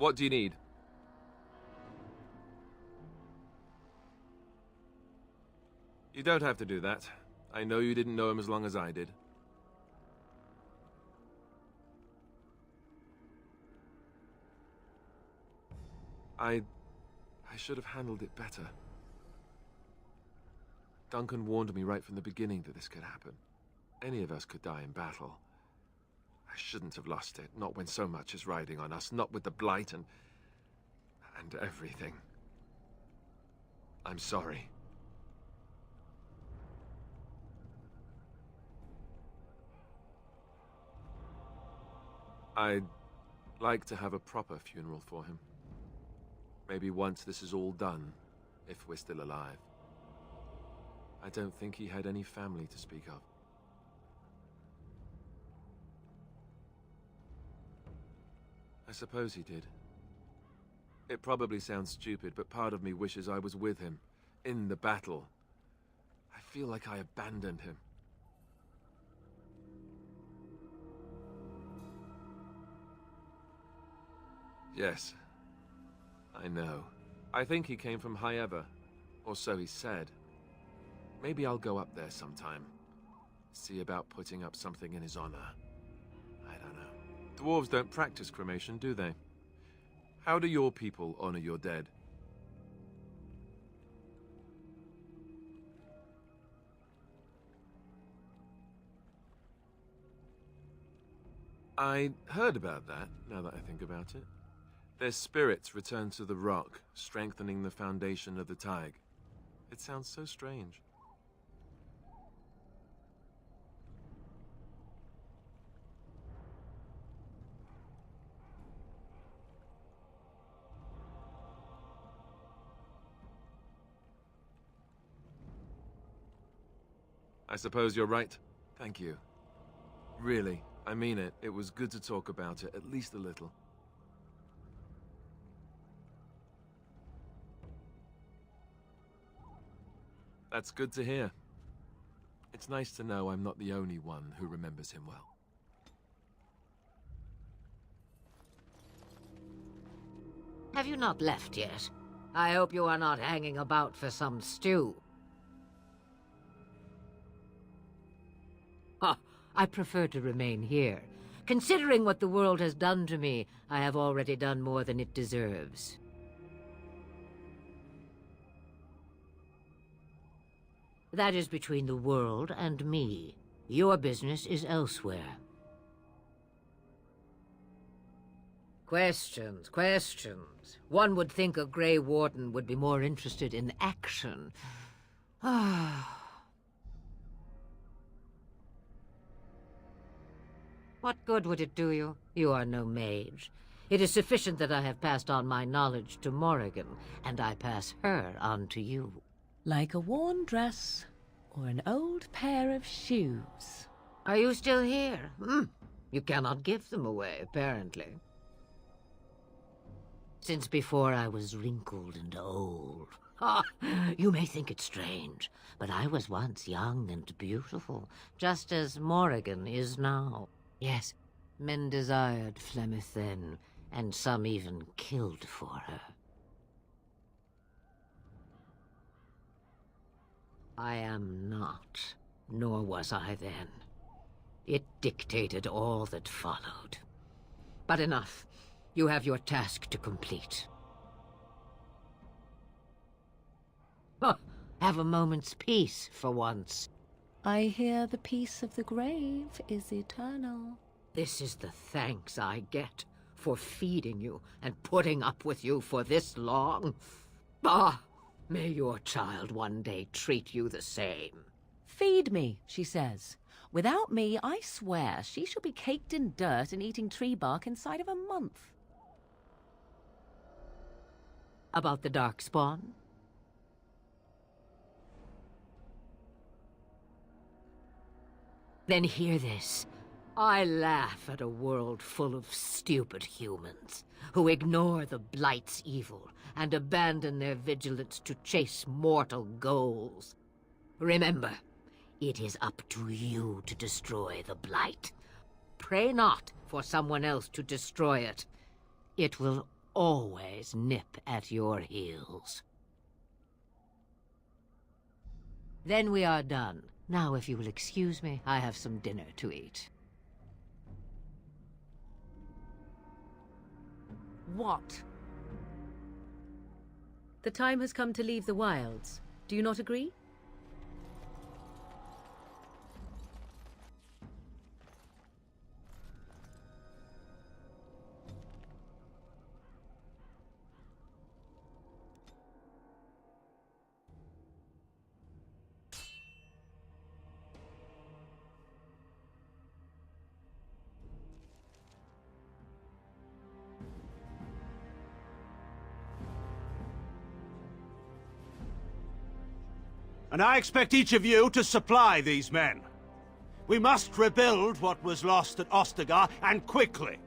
What do you need? You don't have to do that. I know you didn't know him as long as I did. I should have handled it better. Duncan warned me right from the beginning that this could happen. Any of us could die in battle. I shouldn't have lost it, not when so much is riding on us, not with the Blight and everything. I'm sorry. I'd like to have a proper funeral for him. Maybe once this is all done, if we're still alive. I don't think he had any family to speak of. I suppose he did. It probably sounds stupid, but part of me wishes I was with him, in the battle. I feel like I abandoned him. Yes, I know. I think he came from High Ever, or so he said. Maybe I'll go up there sometime. See about putting up something in his honor. I don't know. Dwarves don't practice cremation, do they? How do your people honor your dead? I heard about that, now that I think about it. Their spirits return to the rock, strengthening the foundation of the Tig. It sounds so strange. I suppose you're right. Thank you. Really, I mean it. It was good to talk about it, at least a little. That's good to hear. It's nice to know I'm not the only one who remembers him well. Have you not left yet? I hope you are not hanging about for some stew. I prefer to remain here. Considering what the world has done to me, I have already done more than it deserves. That is between the world and me. Your business is elsewhere. Questions, questions. One would think a Grey Warden would be more interested in action. What good would it do you? You are no mage. It is sufficient that I have passed on my knowledge to Morrigan, and I pass her on to you. Like a worn dress or an old pair of shoes. Are you still here? You cannot give them away, apparently. Since before I was wrinkled and old. You may think it strange, but I was once young and beautiful, just as Morrigan is now. Yes, men desired Flemeth then, and some even killed for her. I am not, nor was I then. It dictated all that followed. But enough. You have your task to complete. Have a moment's peace for once. I hear the peace of the grave is eternal. This is the thanks I get for feeding you and putting up with you for this long. May your child one day treat you the same. Feed me, she says. Without me, I swear, she shall be caked in dirt and eating tree bark inside of a month. About the Darkspawn? Then hear this. I laugh at a world full of stupid humans who ignore the Blight's evil and abandon their vigilance to chase mortal goals. Remember, it is up to you to destroy the Blight. Pray not for someone else to destroy it. It will always nip at your heels. Then we are done. Now, if you will excuse me, I have some dinner to eat. What? The time has come to leave the wilds. Do you not agree? And I expect each of you to supply these men. We must rebuild what was lost at Ostagar, and quickly.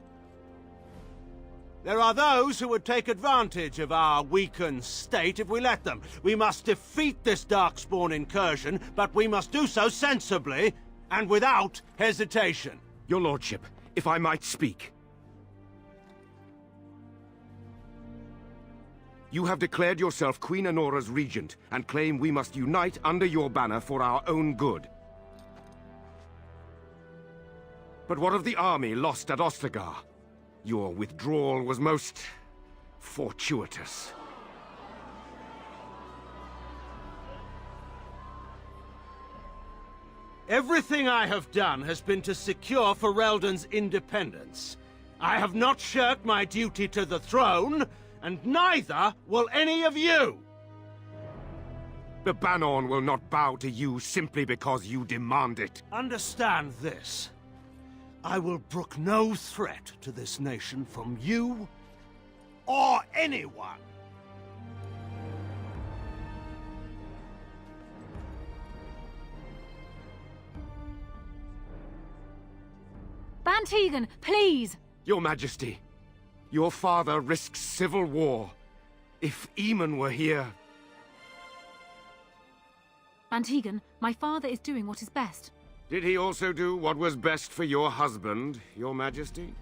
There are those who would take advantage of our weakened state if we let them. We must defeat this Darkspawn incursion, but we must do so sensibly and without hesitation. Your lordship, if I might speak. You have declared yourself Queen Anora's regent, and claim we must unite under your banner for our own good. But what of the army lost at Ostagar? Your withdrawal was most fortuitous. Everything I have done has been to secure Ferelden's independence. I have not shirked my duty to the throne, and neither will any of you! The Banorn will not bow to you simply because you demand it. Understand this. I will brook no threat to this nation from you or anyone. Bantegan, please! Your Majesty, your father risks civil war. If Eamon were here... Bantegan, my father is doing what is best. Did he also do what was best for your husband, your Majesty?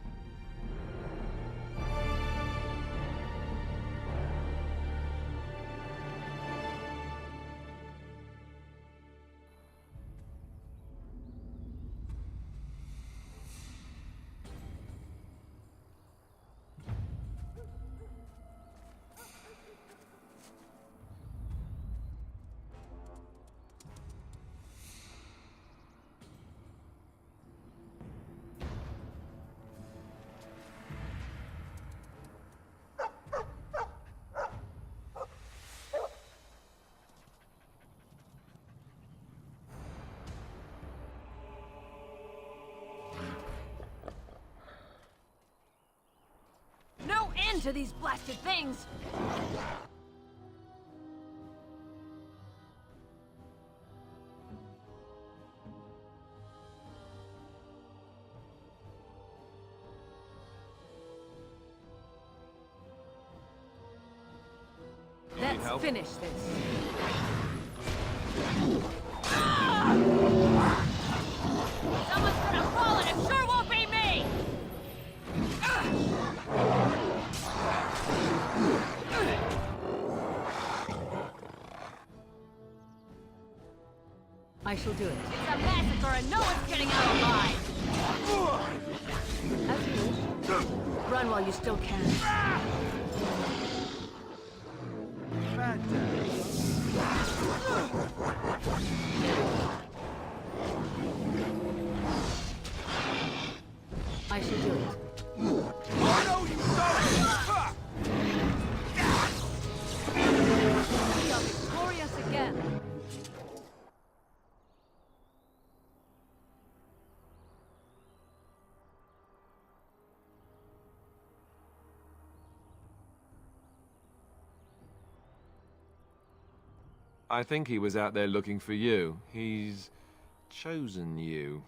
No end to these blasted things! Let's finish this. Someone's gonna fall and it sure won't be me! I shall do it. It's a massacre and no one's getting out alive! As you wish. Run while you still can. I shall do it. We are victorious again. I think he was out there looking for you. He's chosen you.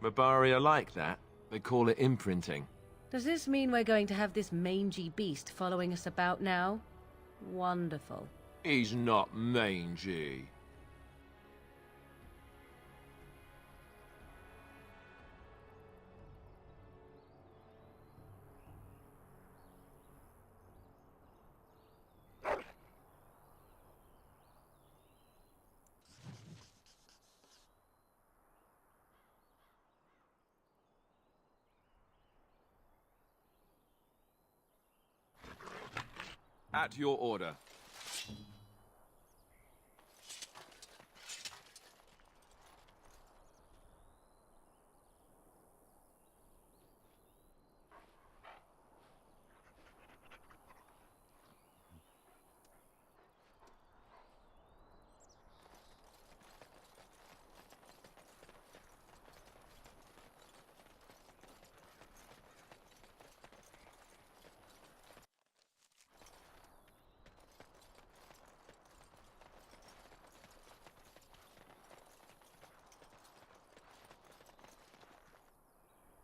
Mabari are like that. They call it imprinting. Does this mean we're going to have this mangy beast following us about now? Wonderful. He's not mangy. At your order.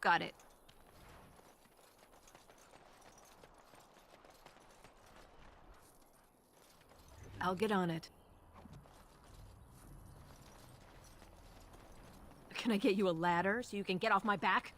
Got it. I'll get on it. Can I get you a ladder so you can get off my back?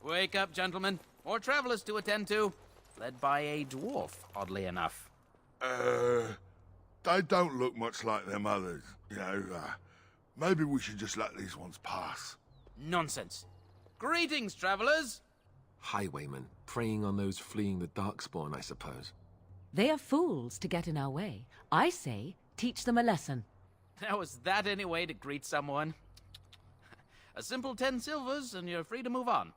Wake up, gentlemen. More travelers to attend to. Led by a dwarf, oddly enough. They don't look much like them others. You know, maybe we should just let these ones pass. Nonsense. Greetings, travelers. Highwaymen, preying on those fleeing the Darkspawn, I suppose. They are fools to get in our way. I say, teach them a lesson. Now, is that any way to greet someone? A simple 10 silvers, and you're free to move on.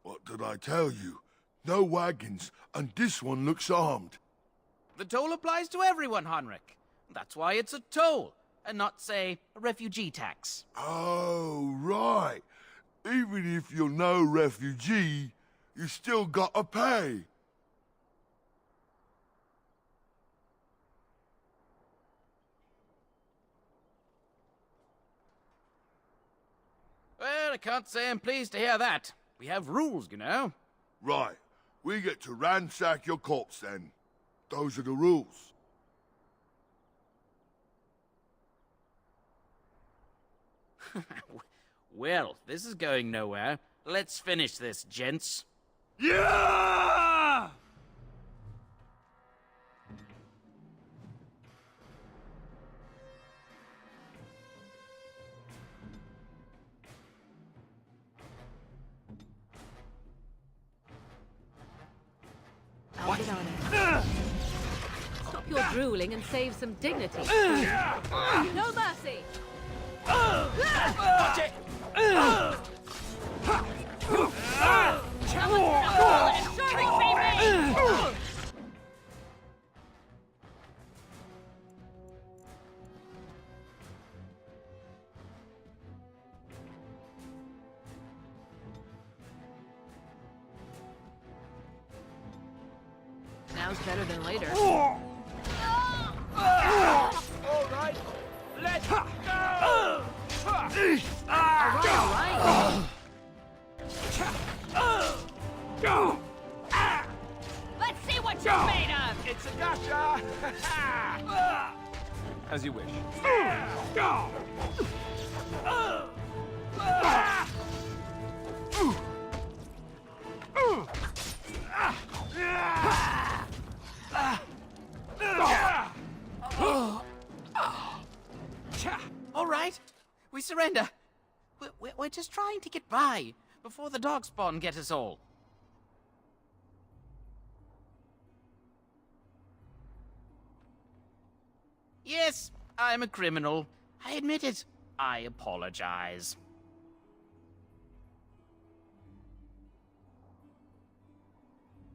What did I tell you? No wagons, and this one looks armed. The toll applies to everyone, Henrik. That's why it's a toll, and not, say, a refugee tax. Oh, right. Even if you're no refugee, you still gotta pay. Well, I can't say I'm pleased to hear that. We have rules, you know. Right. We get to ransack your corpse then. Those are the rules. Well, this is going nowhere. Let's finish this, gents. Yeah! I'll get on it. Stop your drooling and save some dignity. No mercy! Watch it! Someone's gonna fall and it sure won't be me! Now's better than later. All right, let's go! Let's see what you're made of! It's a gotcha! As you wish. All right, we surrender. We're just trying to get by before the Darkspawn get us all. Yes, I'm a criminal. I admit it. I apologize.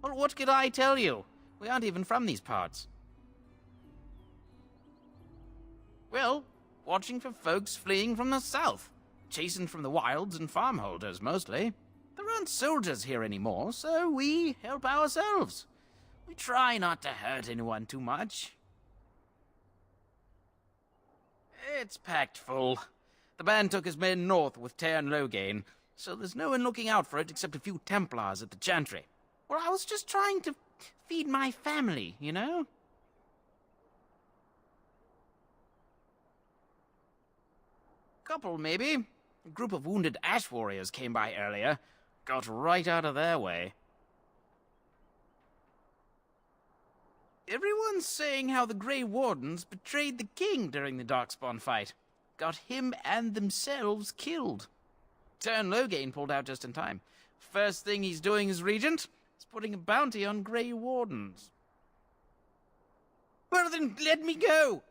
Well, what could I tell you? We aren't even from these parts. Well, watching for folks fleeing from the south. Chasing from the wilds and farmholders, mostly. There aren't soldiers here anymore, so we help ourselves. We try not to hurt anyone too much. It's packed full. The band took his men north with Tairn Loghain, so there's no one looking out for it except a few Templars at the Chantry. Well, I was just trying to feed my family, you know? Couple, maybe. A group of wounded ash warriors came by earlier. Got right out of their way. Everyone's saying how the Grey Wardens betrayed the king during the Darkspawn fight. Got him and themselves killed. Tairn Loghain pulled out just in time. First thing he's doing as regent is putting a bounty on Grey Wardens. Well then, let me go!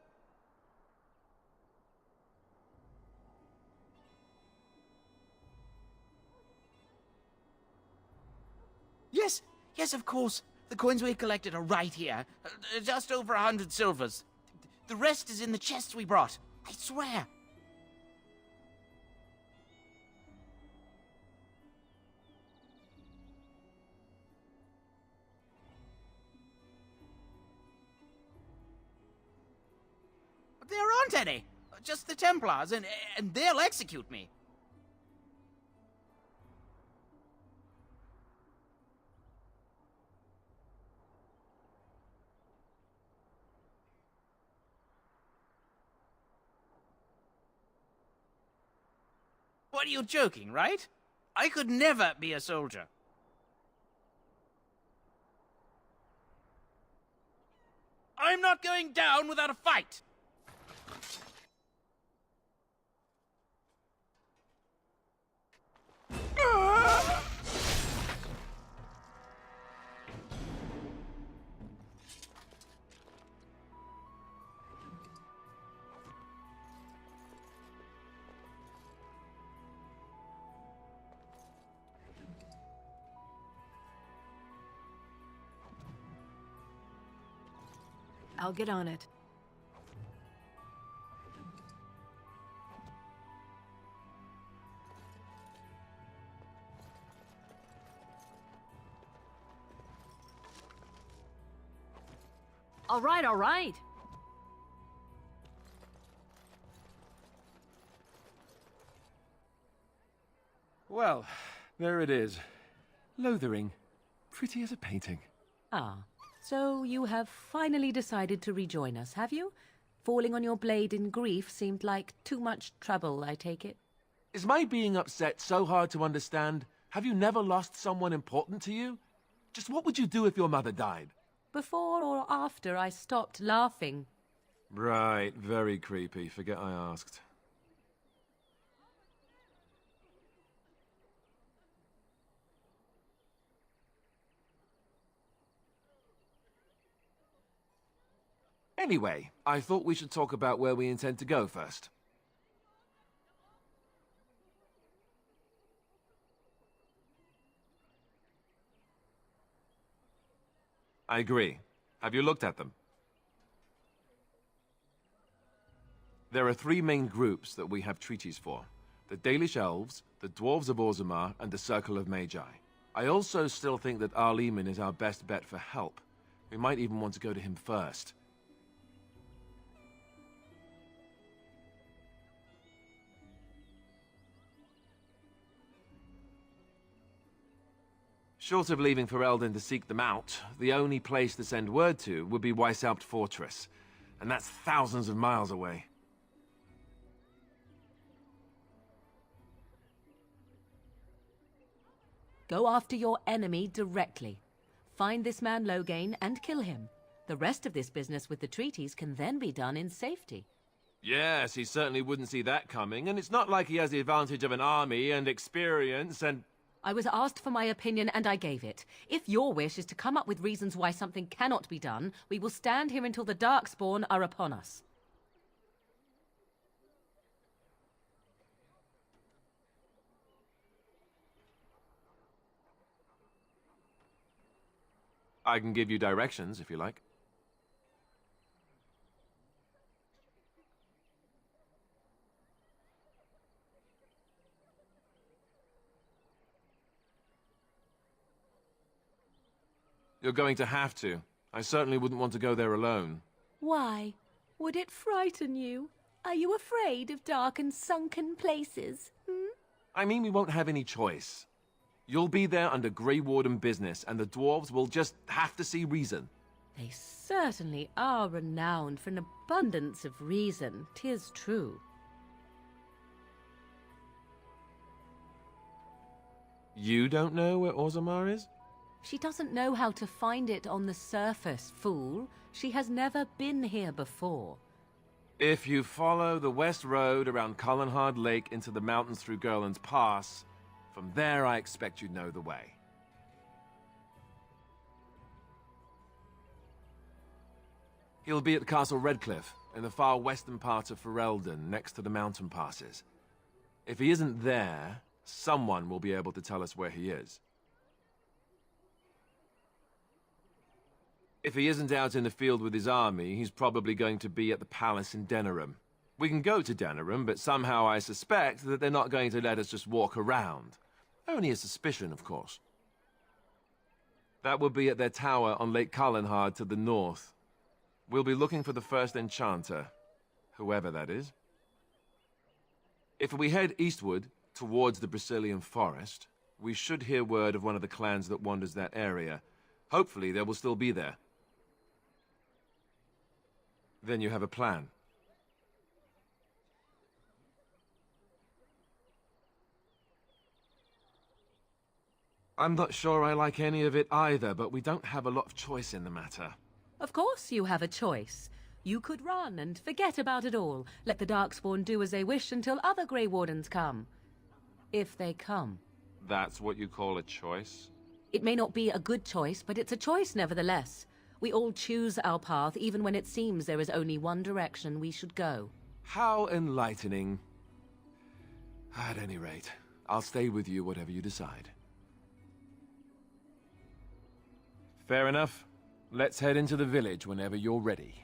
Yes, of course. The coins we collected are right here. Just over 100 silvers. The rest is in the chests we brought. I swear. But there aren't any. Just the Templars, and they'll execute me. What, are you joking, right? I could never be a soldier. I'm not going down without a fight! I'll get on it. All right, all right. Well, there it is. Lothering. Pretty as a painting. Ah, so you have finally decided to rejoin us, have you? Falling on your blade in grief seemed like too much trouble, I take it. Is my being upset so hard to understand? Have you never lost someone important to you? Just what would you do if your mother died? Before or after I stopped laughing. Right, very creepy. Forget I asked. Anyway, I thought we should talk about where we intend to go first. I agree. Have you looked at them? There are three main groups that we have treaties for. The Dalish Elves, the Dwarves of Orzammar, and the Circle of Magi. I also still think that Arleman is our best bet for help. We might even want to go to him first. Short of leaving Ferelden to seek them out, the only place to send word to would be Weishaupt Fortress, and that's thousands of miles away. Go after your enemy directly. Find this man Loghain and kill him. The rest of this business with the treaties can then be done in safety. Yes, he certainly wouldn't see that coming, and it's not like he has the advantage of an army and experience and... I was asked for my opinion and I gave it. If your wish is to come up with reasons why something cannot be done, we will stand here until the Darkspawn are upon us. I can give you directions, if you like. You're going to have to. I certainly wouldn't want to go there alone. Why? Would it frighten you? Are you afraid of dark and sunken places? I mean, we won't have any choice. You'll be there under Grey Warden business, and the dwarves will just have to see reason. They certainly are renowned for an abundance of reason, 'tis true. You don't know where Orzammar is? She doesn't know how to find it on the surface, fool. She has never been here before. If you follow the west road around Cullenhard Lake into the mountains through Gerland's Pass, from there I expect you'd know the way. He'll be at Castle Redcliffe, in the far western part of Ferelden, next to the mountain passes. If he isn't there, someone will be able to tell us where he is. If he isn't out in the field with his army, he's probably going to be at the palace in Denerim. We can go to Denerim, but somehow I suspect that they're not going to let us just walk around. Only a suspicion, of course. That will be at their tower on Lake Cullenhard to the north. We'll be looking for the first enchanter, whoever that is. If we head eastward, towards the Brisilian Forest, we should hear word of one of the clans that wanders that area. Hopefully they will still be there. Then you have a plan. I'm not sure I like any of it either, but we don't have a lot of choice in the matter. Of course you have a choice. You could run and forget about it all. Let the Darkspawn do as they wish until other Grey Wardens come. If they come. That's what you call a choice? It may not be a good choice, but it's a choice nevertheless. We all choose our path, even when it seems there is only one direction we should go. How enlightening. At any rate, I'll stay with you whatever you decide. Fair enough. Let's head into the village whenever you're ready.